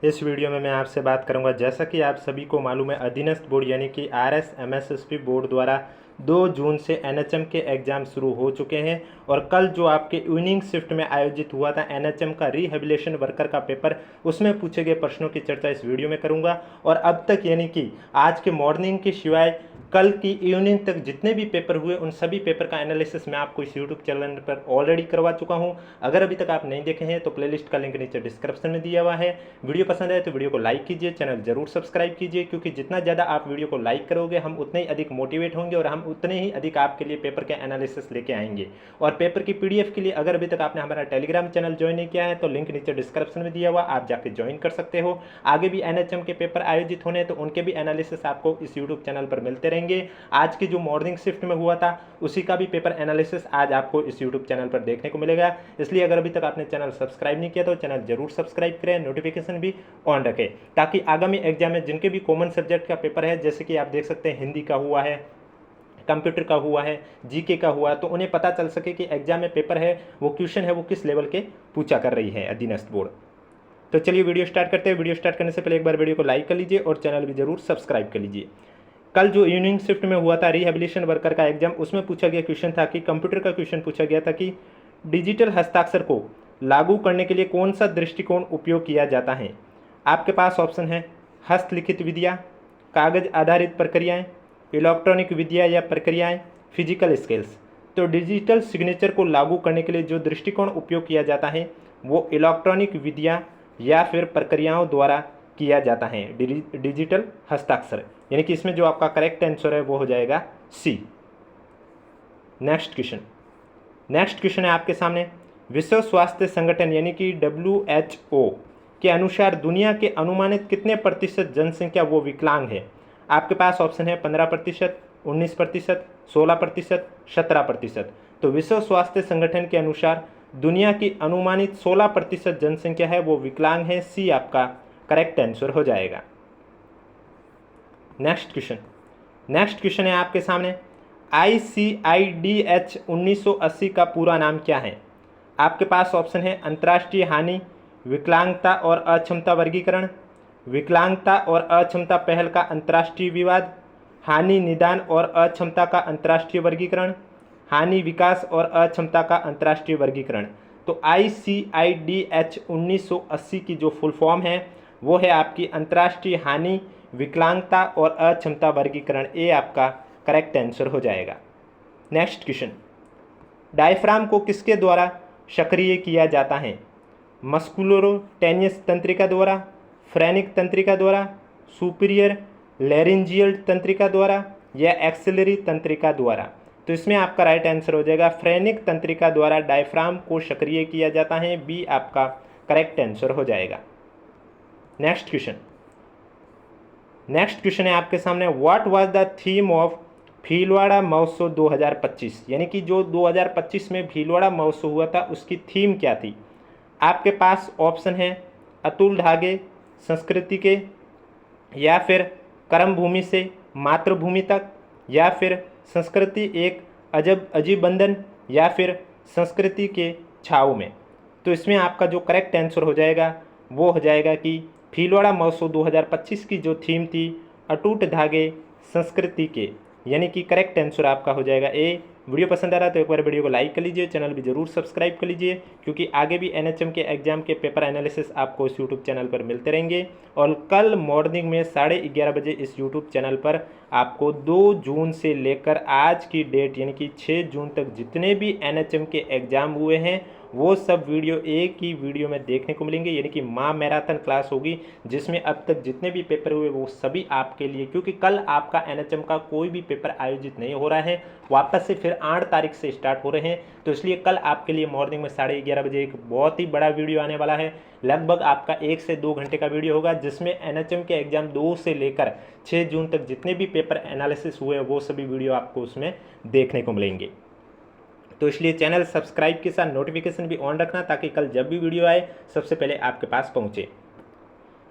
इस वीडियो में मैं आपसे बात करूंगा, जैसा कि आप सभी को मालूम है, अधीनस्थ बोर्ड यानी कि RSMSSP बोर्ड द्वारा 2 जून से NHM के एग्ज़ाम शुरू हो चुके हैं। और कल जो आपके इवनिंग शिफ्ट में आयोजित हुआ था NHM का रिहेबिलिटेशन वर्कर का पेपर, उसमें पूछे गए प्रश्नों की चर्चा इस वीडियो में करूंगा। और अब तक यानी कि आज के मॉर्निंग के सिवाय कल की इवनिंग तक जितने भी पेपर हुए उन सभी पेपर का एनालिसिस मैं आपको इस यूट्यूब चैनल पर ऑलरेडी करवा चुका हूं। अगर अभी तक आप नहीं देखे हैं तो प्लेलिस्ट का लिंक नीचे डिस्क्रिप्शन में दिया हुआ है। वीडियो पसंद आए तो वीडियो को लाइक कीजिए, चैनल जरूर सब्सक्राइब कीजिए, क्योंकि जितना ज़्यादा आप वीडियो को लाइक करोगे हम उतने ही अधिक मोटिवेट होंगे और हम उतने ही अधिक आपके लिए पेपर के एनालिसिस लेके आएंगे। और पेपर की PDF के लिए अगर अभी तक आपने हमारा टेलीग्राम चैनल ज्वाइन नहीं किया है तो लिंक नीचे डिस्क्रिप्शन में दिया हुआ, आप जाके ज्वाइन कर सकते हो। आगे भी NHM के पेपर आयोजित होने तो उनके भी एनालिसिस आपको इस यूट्यूब चैनल पर मिलते रहेंगे। आज की जो मॉर्निंग शिफ्ट में हुआ था उसी का भी पेपर एनालिसिस आज आपको इस यूट्यूब चैनल पर देखने को मिलेगा। इसलिए अगर अभी तक आपने चैनल सब्सक्राइब नहीं किया तो चैनल जरूर सब्सक्राइब करें, नोटिफिकेशन भी ऑन रखें, ताकि आगामी एग्जाम में जिनके भी कॉमन सब्जेक्ट का पेपर है, जैसे कि आप देख सकते हैं हिंदी का हुआ है, कंप्यूटर का हुआ है, GK का हुआ है, तो उन्हें पता चल सके कि एग्जाम में पेपर है वो क्वेश्चन है वो किस लेवल के पूछा कर रही है अधीनस्थ बोर्ड। तो चलिए वीडियो स्टार्ट करते हैं। वीडियो स्टार्ट करने से पहले एक बार वीडियो को लाइक कर लीजिए और चैनल भी जरूर सब्सक्राइब कर लीजिए। कल जो इवनिंग शिफ्ट में हुआ था रिहेबिलिटेशन वर्कर का एग्जाम, उसमें पूछा गया क्वेश्चन था कि कंप्यूटर का क्वेश्चन पूछा गया था कि डिजिटल हस्ताक्षर को लागू करने के लिए कौन सा दृष्टिकोण उपयोग किया जाता है। आपके पास ऑप्शन है हस्तलिखित विधियाँ, कागज आधारित प्रक्रियाएं, इलेक्ट्रॉनिक विधियाँ या प्रक्रियाएं, फिजिकल स्किल्स। तो डिजिटल सिग्नेचर को लागू करने के लिए जो दृष्टिकोण उपयोग किया जाता है वो इलेक्ट्रॉनिक विधियाँ या फिर प्रक्रियाओं द्वारा किया जाता है, डिजिटल हस्ताक्षर। यानी कि इसमें जो आपका करेक्ट आंसर है वो हो जाएगा C। नेक्स्ट क्वेश्चन है आपके सामने, विश्व स्वास्थ्य संगठन यानी कि WHO के अनुसार दुनिया के अनुमानित कितने प्रतिशत जनसंख्या वो विकलांग है। आपके पास ऑप्शन है 15%, 19%, 16%, 17%। तो विश्व स्वास्थ्य संगठन के अनुसार दुनिया की अनुमानित 16% जनसंख्या है वो विकलांग है। C आपका करेक्ट आंसर हो जाएगा। नेक्स्ट क्वेश्चन है आपके सामने, ICIDH 1980 का पूरा नाम क्या है। आपके पास ऑप्शन है अंतर्राष्ट्रीय हानि विकलांगता और अक्षमता वर्गीकरण, विकलांगता और अक्षमता पहल का अंतर्राष्ट्रीय विवाद, हानि निदान और अक्षमता का अंतर्राष्ट्रीय वर्गीकरण, हानि विकास और अक्षमता का अंतर्राष्ट्रीय वर्गीकरण। तो ICIDH 1980 की जो फुल फॉर्म है वो है आपकी अंतर्राष्ट्रीय हानि विकलांगता और अक्षमता वर्गीकरण। ए आपका करेक्ट आंसर हो जाएगा। नेक्स्ट क्वेश्चन, डायफ्राम को किसके द्वारा सक्रिय किया जाता है। मस्कुलोटेनियस तंत्रिका द्वारा, फ्रेनिक तंत्रिका द्वारा, सुपीरियर लैरिंजियल तंत्रिका द्वारा या एक्सिलरी तंत्रिका द्वारा। तो इसमें आपका राइट आंसर हो जाएगा फ्रेनिक तंत्रिका द्वारा डायफ्राम को सक्रिय किया जाता है। बी आपका करेक्ट आंसर हो जाएगा। नेक्स्ट क्वेश्चन है आपके सामने, what was the theme of Bhilwara महोत्सव 2025। यानी कि जो 2025 में भीलवाड़ा महोत्सव हुआ था उसकी थीम क्या थी। आपके पास ऑप्शन है अतुल धागे संस्कृति के, या फिर कर्म भूमि से मातृभूमि तक, या फिर संस्कृति एक अजीब बंधन, या फिर संस्कृति के छाव में। तो इसमें आपका जो करेक्ट आंसर हो जाएगा वो हो जाएगा कि भीलवाड़ा महोत्सव 2025 की जो थीम थी अटूट धागे संस्कृति के, यानी कि करेक्ट आंसर आपका हो जाएगा ए। वीडियो पसंद आ रहा है तो एक बार वीडियो को लाइक कर लीजिए, चैनल भी जरूर सब्सक्राइब कर लीजिए, क्योंकि आगे भी NHM के एग्जाम के पेपर एनालिसिस आपको इस यूट्यूब चैनल पर मिलते रहेंगे। और कल मॉर्निंग में 11:30 बजे इस यूट्यूब चैनल पर आपको 2 जून से लेकर आज की डेट यानी कि 6 जून तक जितने भी NHM के एग्जाम हुए हैं वो सब वीडियो एक ही वीडियो में देखने को मिलेंगे। यानी कि माँ मैराथन क्लास होगी जिसमें अब तक जितने भी पेपर हुए वो सभी आपके लिए, क्योंकि कल आपका NHM का कोई भी पेपर आयोजित नहीं हो रहा है, वापस से फिर 8 तारीख से स्टार्ट हो रहे हैं। तो इसलिए कल आपके लिए मॉर्निंग में 11:30 बजे एक बहुत ही बड़ा वीडियो आने वाला है। लगभग आपका 1 से 2 घंटे का वीडियो होगा जिसमें NHM के एग्जाम 2 से लेकर 6 जून तक जितने भी पेपर एनालिसिस हुए वो सभी वीडियो आपको उसमें देखने को मिलेंगे। तो इसलिए चैनल सब्सक्राइब के साथ नोटिफिकेशन भी ऑन रखना, ताकि कल जब भी वीडियो आए सबसे पहले आपके पास पहुंचे।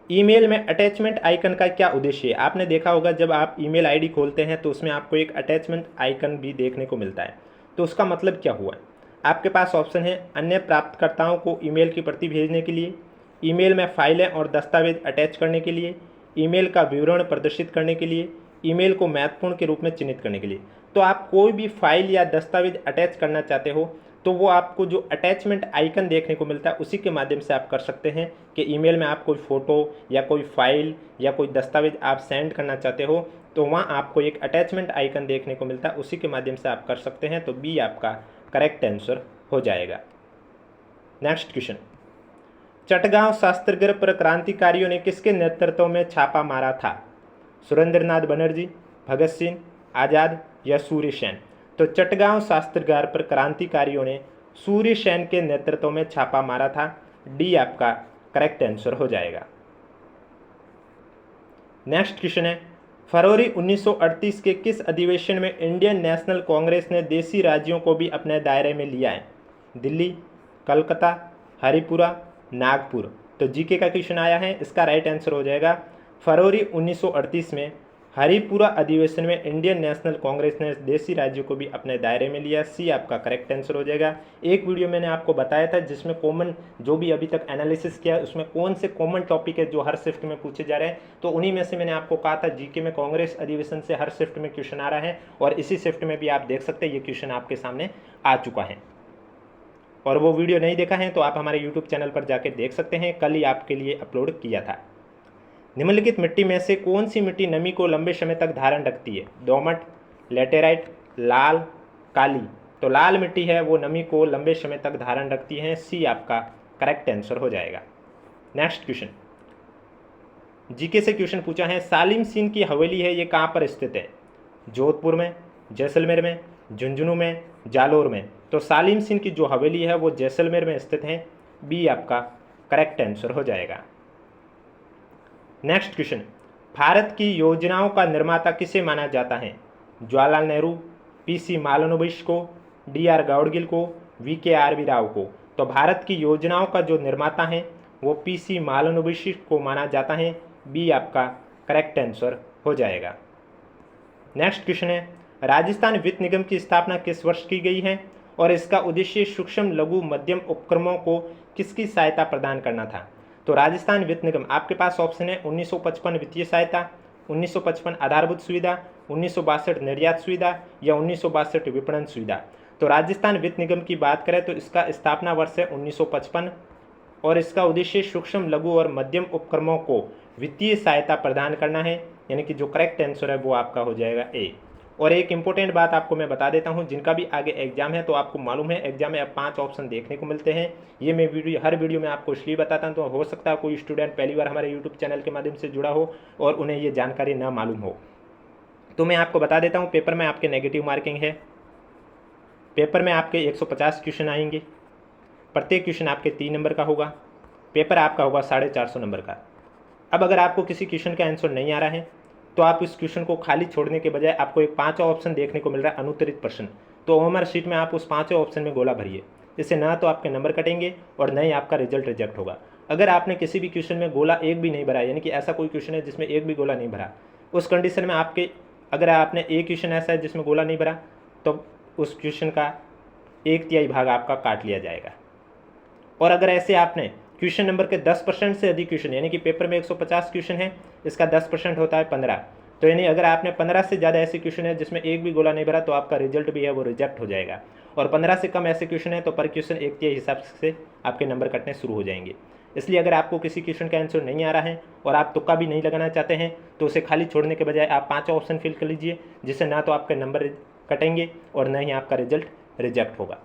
ईमेल में अटैचमेंट आइकन का क्या उद्देश्य है। आपने देखा होगा जब आप ईमेल आईडी खोलते हैं तो उसमें आपको एक अटैचमेंट आइकन भी देखने को मिलता है। तो उसका मतलब क्या हुआ है। आपके पास ऑप्शन है अन्य प्राप्तकर्ताओं को ईमेल की प्रति भेजने के लिए, ईमेल में फाइलें और दस्तावेज अटैच करने के लिए, ईमेल का विवरण प्रदर्शित करने के लिए, ईमेल को महत्वपूर्ण के रूप में चिन्हित करने के लिए। तो आप कोई भी फाइल या दस्तावेज अटैच करना चाहते हो तो वो आपको जो अटैचमेंट आइकन देखने को मिलता है उसी के माध्यम से आप कर सकते हैं कि ईमेल में आप कोई फ़ोटो या कोई फाइल या कोई दस्तावेज आप सेंड करना चाहते हो तो वहाँ आपको एक अटैचमेंट आइकन देखने को मिलता है, उसी के माध्यम से आप कर सकते हैं। तो बी आपका करेक्ट आंसर हो जाएगा। नेक्स्ट क्वेश्चन, चटगांव शास्त्रगृह पर क्रांतिकारियों ने किसके नेतृत्व में छापा मारा था? सुरेंद्रनाथ बनर्जी, भगत सिंह, आज़ाद या सूर्य सेन? तो चटगांव शास्त्रगृह पर क्रांतिकारियों ने सूर्य सेन के नेतृत्व में छापा मारा था। डी आपका करेक्ट आंसर हो जाएगा। नेक्स्ट क्वेश्चन है, फरवरी 1938 के किस अधिवेशन में इंडियन नेशनल कांग्रेस ने देशी राज्यों को भी अपने दायरे में लिया है? दिल्ली, कलकत्ता, हरिपुरा, नागपुर? तो जीके का क्वेश्चन आया है, इसका राइट आंसर हो जाएगा फरवरी 1938 में हरिपुरा अधिवेशन में इंडियन नेशनल कांग्रेस ने देशी राज्यों को भी अपने दायरे में लिया। सी आपका करेक्ट आंसर हो जाएगा। एक वीडियो मैंने आपको बताया था जिसमें कॉमन जो भी अभी तक एनालिसिस किया उसमें कौन से कॉमन टॉपिक है जो हर शिफ्ट में पूछे जा रहे हैं, तो उन्हीं में से मैंने आपको कहा था जीके में कांग्रेस अधिवेशन से हर शिफ्ट में क्वेश्चन आ रहा है और इसी शिफ्ट में भी आप देख सकते हैं ये क्वेश्चन आपके सामने आ चुका है। और वो वीडियो नहीं देखा है तो आप हमारे यूट्यूब चैनल पर जाकर देख सकते हैं, कल ही आपके लिए अपलोड किया था। निम्नलिखित मिट्टी में से कौन सी मिट्टी नमी को लंबे समय तक धारण रखती है? दोमट, लेटेराइट, लाल, काली? तो लाल मिट्टी है वो नमी को लंबे समय तक धारण रखती है। सी आपका करेक्ट आंसर हो जाएगा। नेक्स्ट क्वेश्चन, जीके से क्वेश्चन पूछा है, सालिम सिंह की हवेली है ये कहाँ पर स्थित है? जोधपुर में, जैसलमेर में, झुंझुनू में, जालोर में? तो सालिम सिंह की जो हवेली है वो जैसलमेर में स्थित है। बी आपका करेक्ट आंसर हो जाएगा। नेक्स्ट क्वेश्चन, भारत की योजनाओं का निर्माता किसे माना जाता है? जवाहरलाल नेहरू, पीसी महालनोबिस को, डीआर गाडगिल को, वीके राव को? तो भारत की योजनाओं का जो निर्माता है वो पीसी महालनोबिस को माना जाता है। बी आपका करेक्ट आंसर हो जाएगा। नेक्स्ट क्वेश्चन है, राजस्थान वित्त निगम की स्थापना किस वर्ष की गई है और इसका उद्देश्य सूक्ष्म लघु मध्यम उपक्रमों को किसकी सहायता प्रदान करना था? तो राजस्थान वित्त निगम आपके पास ऑप्शन है 1955 वित्तीय सहायता, 1955 आधारभूत सुविधा, 1962 निर्यात सुविधा या 1962 विपणन सुविधा? तो राजस्थान वित्त निगम की बात करें तो इसका स्थापना वर्ष है 1955 और इसका उद्देश्य सूक्ष्म लघु और मध्यम उपक्रमों को वित्तीय सहायता प्रदान करना है, यानी कि जो करेक्ट आंसर है वो आपका हो जाएगा ए। और एक इंपॉर्टेंट बात आपको मैं बता देता हूं, जिनका भी आगे एग्जाम है तो आपको मालूम है एग्जाम में अब 5 ऑप्शन देखने को मिलते हैं। ये मैं हर वीडियो में आपको इसलिए बताता हूं तो हो सकता है कोई स्टूडेंट पहली बार हमारे यूट्यूब चैनल के माध्यम से जुड़ा हो और उन्हें ये जानकारी ना मालूम हो। तो मैं आपको बता देता हूँ, पेपर में आपके नेगेटिव मार्किंग है। पेपर में आपके 150 क्वेश्चन आएंगे, प्रत्येक क्वेश्चन आपके 3 नंबर का होगा। पेपर आपका होगा 450 नंबर का। अब अगर आपको किसी क्वेश्चन का आंसर नहीं आ रहा है तो आप इस क्वेश्चन को खाली छोड़ने के बजाय आपको एक 5वां ऑप्शन देखने को मिल रहा है अनुत्तरित प्रश्न। तो ओएमआर शीट में आप उस 5वें ऑप्शन में गोला भरिए, इससे ना तो आपके नंबर कटेंगे और न ही आपका रिजल्ट रिजेक्ट होगा। अगर आपने किसी भी क्वेश्चन में गोला एक भी नहीं भरा, यानी कि ऐसा कोई क्वेश्चन है जिसमें एक भी गोला नहीं भरा, उस कंडीशन में आपके अगर आपने एक क्वेश्चन ऐसा है जिसमें गोला नहीं भरा तो उस क्वेश्चन का 1/3 भाग आपका काट लिया जाएगा। और अगर ऐसे आपने क्वेश्चन नंबर के 10% से अधिक क्वेश्चन, यानी कि पेपर में 150 क्वेश्चन है, इसका 10% होता है 15, तो यानी अगर आपने 15 से ज़्यादा ऐसे क्वेश्चन है जिसमें एक भी गोला नहीं भरा तो आपका रिजल्ट भी है वो रिजेक्ट हो जाएगा। और 15 से कम ऐसे क्वेश्चन है तो पर क्वेश्चन 1/3 हिसाब से आपके नंबर कटने शुरू हो जाएंगे। इसलिए अगर आपको किसी क्वेश्चन का आंसर नहीं आ रहा है और आप तुक्का भी नहीं लगाना चाहते हैं तो उसे खाली छोड़ने के बजाय आप 5वां ऑप्शन फिल कर लीजिए, जिससे ना तो आपके नंबर कटेंगे और न ही आपका रिजल्ट रिजेक्ट होगा।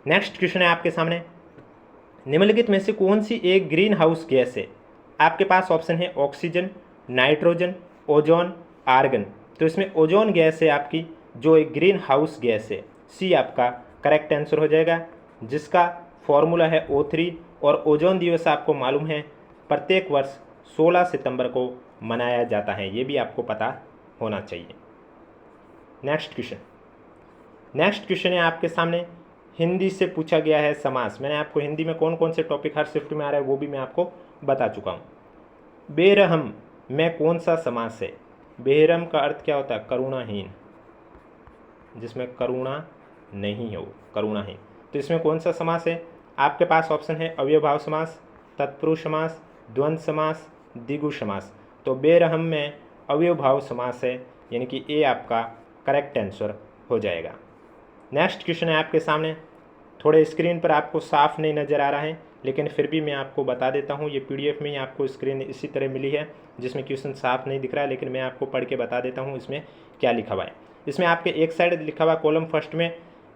नेक्स्ट क्वेश्चन है आपके सामने, निम्नलिखित में से कौन सी एक ग्रीन हाउस गैस है? आपके पास ऑप्शन है ऑक्सीजन, नाइट्रोजन, ओजोन, आर्गन। तो इसमें ओजोन गैस है आपकी जो एक ग्रीन हाउस गैस है। सी आपका करेक्ट आंसर हो जाएगा, जिसका फॉर्मूला है O3। और ओजोन दिवस आपको मालूम है प्रत्येक वर्ष 16 सितंबर को मनाया जाता है, ये भी आपको पता होना चाहिए। नेक्स्ट क्वेश्चन है आपके सामने, हिंदी से पूछा गया है समास। मैंने आपको हिंदी में कौन कौन से टॉपिक हर शिफ्ट में आ रहा है वो भी मैं आपको बता चुका हूँ। बेरहम में कौन सा समास है? बेरहम का अर्थ क्या होता है? करुणाहीन, जिसमें करुणा नहीं हो, करुणाहीन। तो इसमें कौन सा समास है? आपके पास ऑप्शन है अव्ययभाव समास, तत्पुरुष समास, द्वंद्व समास, द्विगु समास। तो बेरहम में अव्ययभाव समास है, यानी कि ए आपका करेक्ट आंसर हो जाएगा। नेक्स्ट क्वेश्चन है आपके सामने। थोड़े स्क्रीन पर आपको साफ नहीं नज़र आ रहा है, लेकिन फिर भी मैं आपको बता देता हूँ। ये पीडीएफ में ही आपको स्क्रीन इसी तरह मिली है जिसमें क्वेश्चन साफ नहीं दिख रहा है, लेकिन मैं आपको पढ़ के बता देता हूँ इसमें क्या लिखा हुआ है। इसमें आपके एक साइड लिखा हुआ कॉलम फर्स्ट में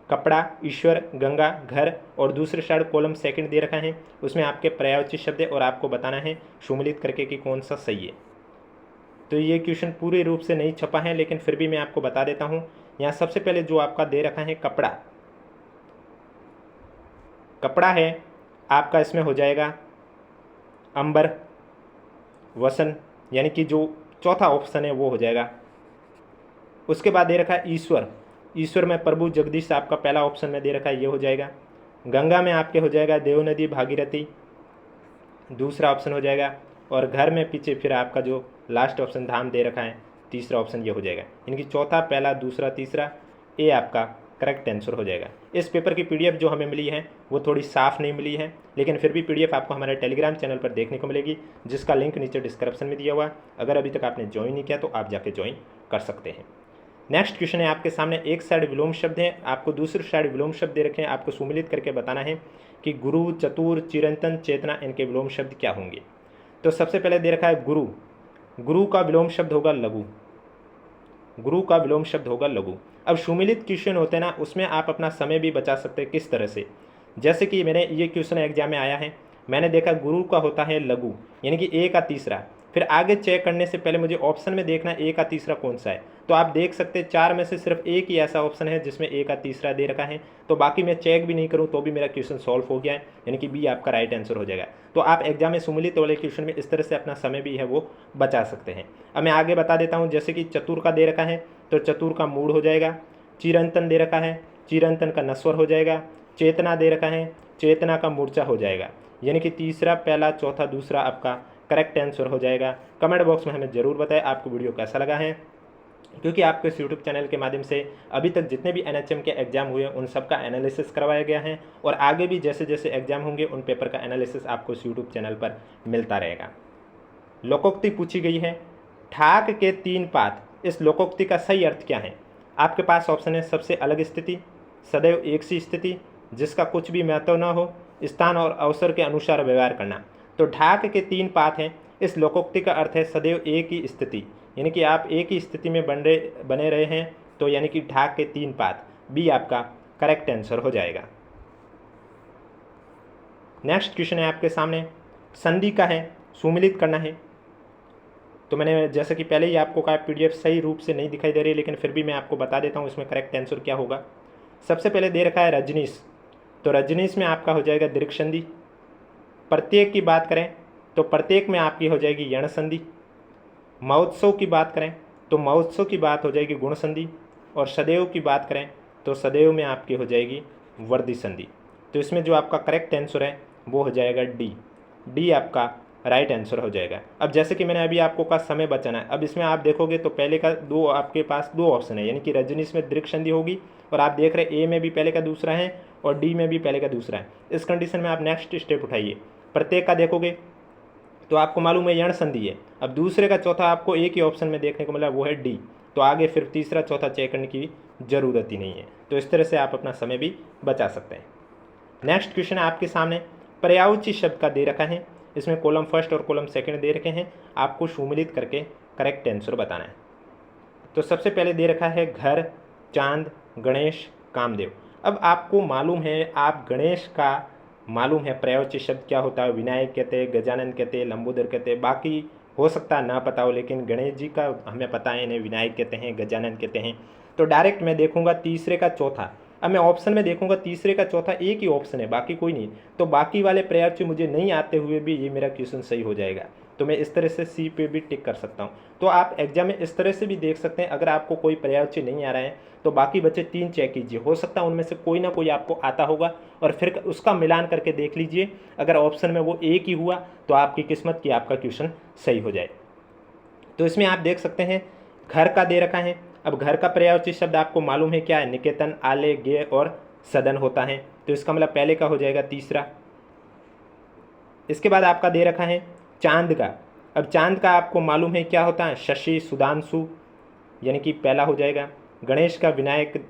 कपड़ा, ईश्वर, गंगा, घर, और दूसरे साइड कॉलम सेकंड दे रखा है, उसमें आपके पर्यायवाची शब्द है और आपको बताना है सम्मिलित करके कि कौन सा सही है। तो ये क्वेश्चन पूरे रूप से नहीं छपा है, लेकिन फिर भी मैं आपको बता देता हूँ। यहाँ सबसे पहले जो आपका दे रखा है कपड़ा, कपड़ा है आपका, इसमें हो जाएगा अंबर, वसन, यानी कि जो चौथा ऑप्शन है वो हो जाएगा। उसके बाद दे रखा है ईश्वर, ईश्वर में प्रभु जगदीश आपका पहला ऑप्शन में दे रखा है, ये हो जाएगा। गंगा में आपके हो जाएगा देवनदी भागीरथी, दूसरा ऑप्शन हो जाएगा। और घर में पीछे फिर आपका जो लास्ट ऑप्शन धाम दे रखा है, तीसरा ऑप्शन ये हो जाएगा। यानी कि चौथा, पहला, दूसरा, तीसरा, ए आपका करेक्ट आंसर हो जाएगा। इस पेपर की पीडीएफ जो हमें मिली है वो थोड़ी साफ़ नहीं मिली है, लेकिन फिर भी पीडीएफ आपको हमारे टेलीग्राम चैनल पर देखने को मिलेगी, जिसका लिंक नीचे डिस्क्रिप्शन में दिया हुआ है। अगर अभी तक आपने ज्वाइन नहीं किया तो आप जाके ज्वाइन कर सकते हैं। नेक्स्ट क्वेश्चन है आपके सामने। एक साइड विलोम शब्द है, आपको दूसरी साइड विलोम शब्द दे रखे हैं, आपको सम्मिलित करके बताना है कि गुरु, चतुर, चिरंतन, चेतना, इनके विलोम शब्द क्या होंगे। तो सबसे पहले दे रखा है गुरु, गुरु का विलोम शब्द होगा लघु, गुरु का विलोम शब्द होगा लघु। अब सम्मिलित क्वेश्चन होते हैं ना, उसमें आप अपना समय भी बचा सकते हैं। किस तरह से, जैसे कि मैंने ये क्वेश्चन एग्जाम में आया है, मैंने देखा गुरु का होता है लघु, यानी कि ए का तीसरा, फिर आगे चेक करने से पहले मुझे ऑप्शन में देखना ए का तीसरा कौन सा है। तो आप देख सकते हैं चार में से सिर्फ एक ही ऐसा ऑप्शन है जिसमें ए का तीसरा दे रखा है, तो बाकी मैं चेक भी नहीं करूं तो भी मेरा क्वेश्चन सॉल्व हो गया है, यानी कि बी आपका राइट आंसर हो जाएगा। तो आप एग्जाम में सम्मिलित वाले क्वेश्चन में इस तरह से अपना समय भी है वो बचा सकते हैं। अब मैं आगे बता देता हूँ। जैसे कि चतुर का दे रखा है, तो चतुर का मूड हो जाएगा। चिरंतन दे रखा है, चिरंतन का नस्वर हो जाएगा। चेतना दे रखा है, चेतना का मूर्छा हो जाएगा। यानी कि तीसरा, पहला, चौथा, दूसरा आपका करेक्ट आंसर हो जाएगा। कमेंट बॉक्स में हमें ज़रूर बताएं आपको वीडियो कैसा लगा है, क्योंकि आपके इस यूट्यूब चैनल के माध्यम से अभी तक जितने भी एनएचएम के एग्जाम हुए उन सब का एनालिसिस करवाया गया है, और आगे भी जैसे जैसे एग्जाम होंगे उन पेपर का एनालिसिस आपको इस यूट्यूब चैनल पर मिलता रहेगा। लोकोक्ति पूछी गई है, ठाक के तीन पात, इस लोकोक्ति का सही अर्थ क्या है। आपके पास ऑप्शन है सबसे अलग स्थिति, सदैव एक सी स्थिति, जिसका कुछ भी महत्व न हो, स्थान और अवसर के अनुसार व्यवहार करना। तो ढाक के तीन पात हैं, इस लोकोक्ति का अर्थ है सदैव एक ही स्थिति, यानी कि आप एक ही स्थिति में बने रहे हैं, तो यानी कि ढाक के तीन पात, बी आपका करेक्ट आंसर हो जाएगा। नेक्स्ट क्वेश्चन है आपके सामने, संधि का है, सम्मिलित करना है। तो मैंने जैसे कि पहले ही आपको कहा पीडीएफ सही रूप से नहीं दिखाई दे रही, लेकिन फिर भी मैं आपको बता देता हूँ इसमें करेक्ट आंसर क्या होगा। सबसे पहले दे रखा है रजनीश, तो रजनीश में आपका हो जाएगा दीर्घ संधि। प्रत्येक की बात करें तो प्रत्येक में आपकी हो जाएगी यण संधि। महोत्सव की बात करें तो महोत्सव की बात हो जाएगी गुण संधि। और सदैव की बात करें तो सदैव में आपकी हो जाएगी वर्दी संधि। तो इसमें जो आपका करेक्ट आंसर है वो हो जाएगा डी, डी आपका राइट आंसर हो जाएगा। अब जैसे कि मैंने अभी आपको कहा समय बचाना है, अब इसमें आप देखोगे तो पहले का दो आपके पास दो ऑप्शन है, यानी कि रजनीश में दीर्घ संधि होगी, और आप देख रहे हैं ए में भी पहले का दूसरा है और डी में भी पहले का दूसरा है। इस कंडीशन में आप नेक्स्ट स्टेप उठाइए, प्रत्येक का देखोगे तो आपको मालूम है यण संधि है। अब दूसरे का चौथा आपको एक ही ऑप्शन में देखने को मिला, वो है डी, तो आगे फिर तीसरा चौथा चेक करने की ज़रूरत ही नहीं है। तो इस तरह से आप अपना समय भी बचा सकते हैं। नेक्स्ट क्वेश्चन है आपके सामने, पर्यायवाची शब्द का दे रखा है, इसमें कॉलम फर्स्ट और कॉलम सेकंड दे रखे हैं, आपको सम्मिलित करके करेक्ट आंसर बताना है। तो सबसे पहले दे रखा है घर, चांद, गणेश, कामदेव। अब आपको मालूम है, आप गणेश का मालूम है पर्यायवाची शब्द क्या होता है, विनायक कहते हैं, गजानन कहते हैं, लंबोदर कहते हैं, बाकी हो सकता है ना पता हो, लेकिन गणेश जी का हमें पता है, इन्हें विनायक कहते हैं, गजानन कहते हैं। तो डायरेक्ट मैं देखूंगा तीसरे का चौथा, अब मैं ऑप्शन में देखूंगा तीसरे का चौथा एक ही ऑप्शन है, बाकी कोई नहीं, तो बाकी वाले पर्यायवाची मुझे नहीं आते हुए भी ये मेरा क्वेश्चन सही हो जाएगा। तो मैं इस तरह से सी पे भी टिक कर सकता हूँ। तो आप एग्जाम में इस तरह से भी देख सकते हैं, अगर आपको कोई पर्यायवाची नहीं आ रहा है तो बाकी बच्चे तीन चेक कीजिए, हो सकता है उनमें से कोई ना कोई आपको आता होगा, और फिर उसका मिलान करके देख लीजिए, अगर ऑप्शन में वो एक ही हुआ तो आपकी किस्मत की आपका क्वेश्चन सही हो जाए। तो इसमें आप देख सकते हैं घर का दे रखा है। अब घर का पर्यायवाची शब्द आपको मालूम है क्या है, निकेतन, आले, गे और सदन होता है। तो इसका मतलब पहले का हो जाएगा तीसरा, इसके बाद आपका दे रखा है चांद का। अब चांद का आपको मालूम है क्या होता है, शशि सुधांशु यानी कि पहला हो जाएगा। गणेश का विनायक,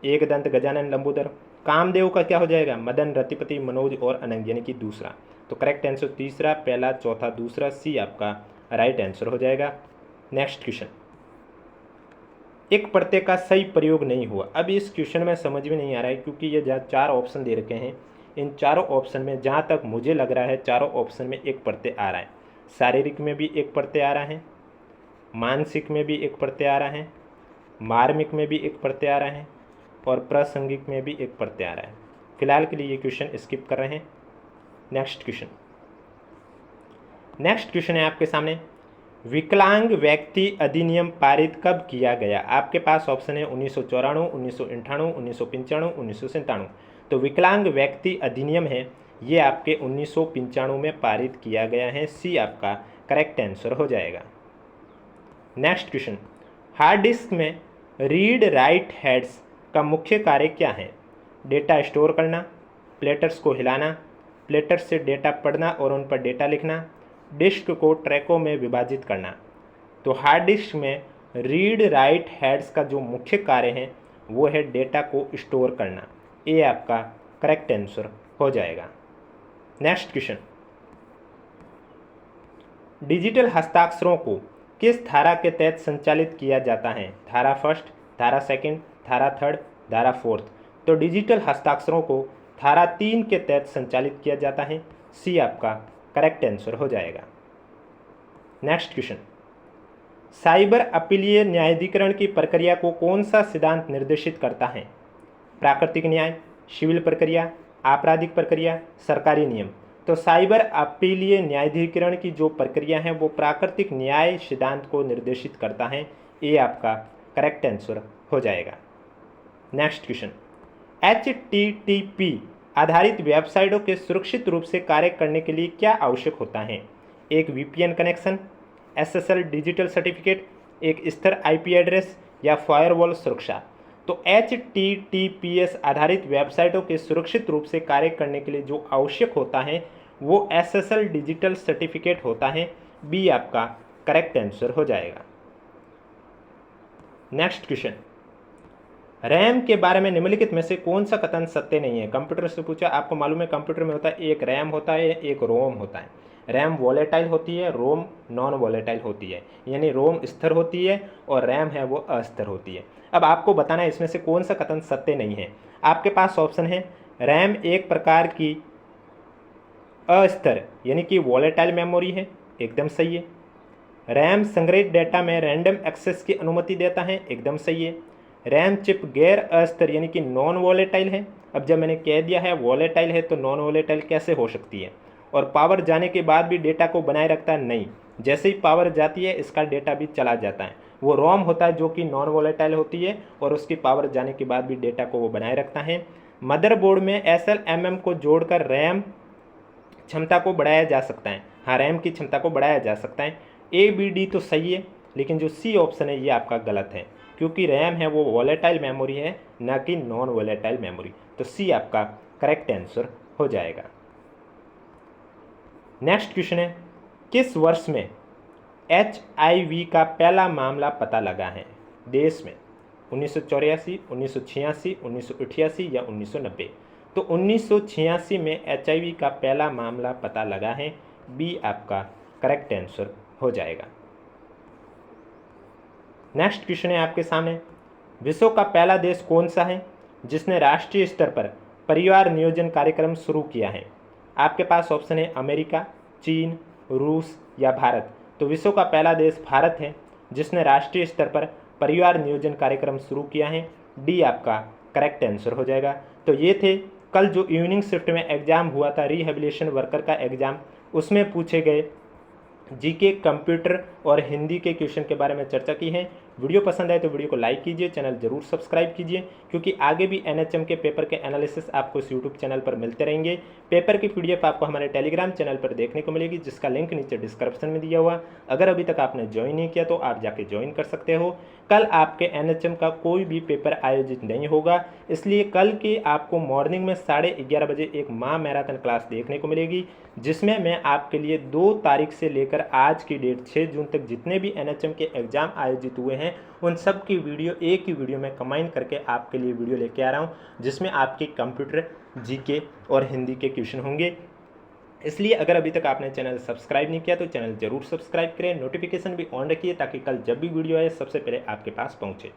एक दंत गजानन लंबोदर। कामदेव का क्या हो जाएगा, मदन रतिपति मनोज और अनंग यानी कि दूसरा। तो करेक्ट आंसर तीसरा, पहला, चौथा, दूसरा, सी आपका राइट आंसर हो जाएगा। नेक्स्ट क्वेश्चन, एक प्रत्यय का सही प्रयोग नहीं हुआ। अब इस क्वेश्चन में समझ में नहीं आ रहा है क्योंकि ये जहाँ 4 ऑप्शन दे रखे हैं, इन चारों ऑप्शन में जहाँ तक मुझे लग रहा है चारों ऑप्शन में एक प्रत्यय आ रहा है। शारीरिक में भी एक प्रत्यय आ रहा है, मानसिक में भी एक प्रत्यय आ रहा है, मार्मिक में भी एक प्रत्यय आ रहा है और प्रासंगिक में भी एक प्रत्यय आ रहा है। फिलहाल के लिए ये क्वेश्चन स्किप कर रहे हैं। नेक्स्ट क्वेश्चन है आपके सामने, विकलांग व्यक्ति अधिनियम पारित कब किया गया। आपके पास ऑप्शन है 1994, 1998, 1995, 1997। तो विकलांग व्यक्ति अधिनियम है ये आपके 1995 में पारित किया गया है, सी आपका करेक्ट आंसर हो जाएगा। नेक्स्ट क्वेश्चन, हार्ड डिस्क में रीड राइट हेड्स का मुख्य कार्य क्या है। डेटा स्टोर करना, प्लेटर्स को हिलाना, प्लेटर्स से डेटा पढ़ना और उन पर डेटा लिखना, डिस्क को ट्रैकों में विभाजित करना। तो हार्ड डिस्क में रीड राइट हेड्स का जो मुख्य कार्य है वो है डेटा को स्टोर करना, ये आपका करेक्ट आंसर हो जाएगा। नेक्स्ट क्वेश्चन, डिजिटल हस्ताक्षरों को किस धारा के तहत संचालित किया जाता है। धारा फर्स्ट, धारा सेकंड, धारा थर्ड, धारा फोर्थ। तो डिजिटल हस्ताक्षरों को धारा 3 के तहत संचालित किया जाता है, सी आपका करेक्ट आंसर हो जाएगा। नेक्स्ट क्वेश्चन, साइबर अपीलीय न्यायाधिकरण की प्रक्रिया को कौन सा सिद्धांत निर्देशित करता है। प्राकृतिक न्याय, सिविल प्रक्रिया, आपराधिक प्रक्रिया, सरकारी नियम। तो साइबर अपीलीय न्यायाधिकरण की जो प्रक्रिया है वो प्राकृतिक न्याय सिद्धांत को निर्देशित करता है, ये आपका करेक्ट आंसर हो जाएगा। नेक्स्ट क्वेश्चन, HTTP आधारित वेबसाइटों के सुरक्षित रूप से कार्य करने के लिए क्या आवश्यक होता है। एक VPN connection, SSL digital certificate, एक स्थिर IP एड्रेस या फायरवॉल सुरक्षा। तो HTTPS आधारित वेबसाइटों के सुरक्षित रूप से कार्य करने के लिए जो आवश्यक होता है वो SSL डिजिटल सर्टिफिकेट होता है, बी आपका करेक्ट आंसर हो जाएगा। नेक्स्ट क्वेश्चन, रैम के बारे में निम्नलिखित में से कौन सा कथन सत्य नहीं है। कंप्यूटर से पूछा, आपको मालूम है कंप्यूटर में होता है एक रैम होता है, एक रोम होता है। रैम वॉलेटाइल होती है, रोम नॉन वॉलेटाइल होती है, यानी रोम स्थिर होती है और रैम है वो अस्थिर होती है। अब आपको बताना है इसमें से कौन सा कथन सत्य नहीं है। आपके पास ऑप्शन है रैम एक प्रकार की अस्थिर यानी कि वॉलेटाइल मेमोरी है, एकदम सही है। रैम संग्रहित डेटा में रैंडम एक्सेस की अनुमति देता है, एकदम सही है। रैम चिप गैर अस्थिर यानी कि नॉन वॉलेटाइल है। अब जब मैंने कह दिया है वॉलेटाइल है तो नॉन वॉलेटाइल कैसे हो सकती है। और पावर जाने के बाद भी डेटा को बनाए रखता है, नहीं, जैसे ही पावर जाती है इसका डेटा भी चला जाता है। वो रोम होता है जो कि नॉन वॉलेटाइल होती है और उसकी पावर जाने के बाद भी डेटा को वो बनाए रखता है। मदरबोर्ड में SLMM को जोड़कर रैम क्षमता को बढ़ाया जा सकता है। हाँ, रैम की क्षमता को बढ़ाया जा सकता है। ABD तो सही है, लेकिन जो सी ऑप्शन है ये आपका गलत है क्योंकि रैम है वो वॉलेटाइल मेमोरी है, ना कि नॉन वॉलेटाइल मेमोरी। तो सी आपका करेक्ट आंसर हो जाएगा। नेक्स्ट क्वेश्चन है, किस वर्ष में HIV का पहला मामला पता लगा है देश में। 1984, 1986, 1988 या 1990। तो 1986 में HIV का पहला मामला पता लगा है, बी आपका करेक्ट आंसर हो जाएगा। नेक्स्ट क्वेश्चन है आपके सामने, विश्व का पहला देश कौन सा है जिसने राष्ट्रीय स्तर पर परिवार नियोजन कार्यक्रम शुरू किया है। आपके पास ऑप्शन है अमेरिका, चीन, रूस या भारत। तो विश्व का पहला देश भारत है जिसने राष्ट्रीय स्तर पर परिवार नियोजन कार्यक्रम शुरू किया है, डी आपका करेक्ट आंसर हो जाएगा। तो ये थे कल जो इवनिंग शिफ्ट में एग्ज़ाम हुआ था रिहेबिलिटेशन वर्कर का एग्ज़ाम, उसमें पूछे गए जीके, कंप्यूटर और हिंदी के क्वेश्चन के बारे में चर्चा की है। वीडियो पसंद आए तो वीडियो को लाइक कीजिए, चैनल जरूर सब्सक्राइब कीजिए, क्योंकि आगे भी एनएचएम के पेपर के एनालिसिस आपको इस यूट्यूब चैनल पर मिलते रहेंगे। पेपर की पीडीएफ आपको हमारे टेलीग्राम चैनल पर देखने को मिलेगी, जिसका लिंक नीचे डिस्क्रिप्शन में दिया हुआ। अगर अभी तक आपने ज्वाइन नहीं किया तो आप जाके ज्वाइन कर सकते हो। कल आपके एनएचएम का कोई भी पेपर आयोजित नहीं होगा, इसलिए कल के आपको मॉर्निंग में 11:30 बजे एक माँ मैराथन क्लास देखने को मिलेगी, जिसमें मैं आपके लिए 2 तारीख से लेकर आज की डेट 6 जून तक जितने भी एनएचएम के एग्जाम आयोजित हुए हैं उन सब की वीडियो एक ही वीडियो में कंबाइन करके आपके लिए वीडियो लेके आ रहा हूँ, जिसमें आपके कंप्यूटर, जीके और हिंदी के क्वेश्चन होंगे। इसलिए अगर अभी तक आपने चैनल सब्सक्राइब नहीं किया तो चैनल जरूर सब्सक्राइब करें, नोटिफिकेशन भी ऑन रखिए ताकि कल जब भी वीडियो आए सबसे पहले आपके पास पहुंचे।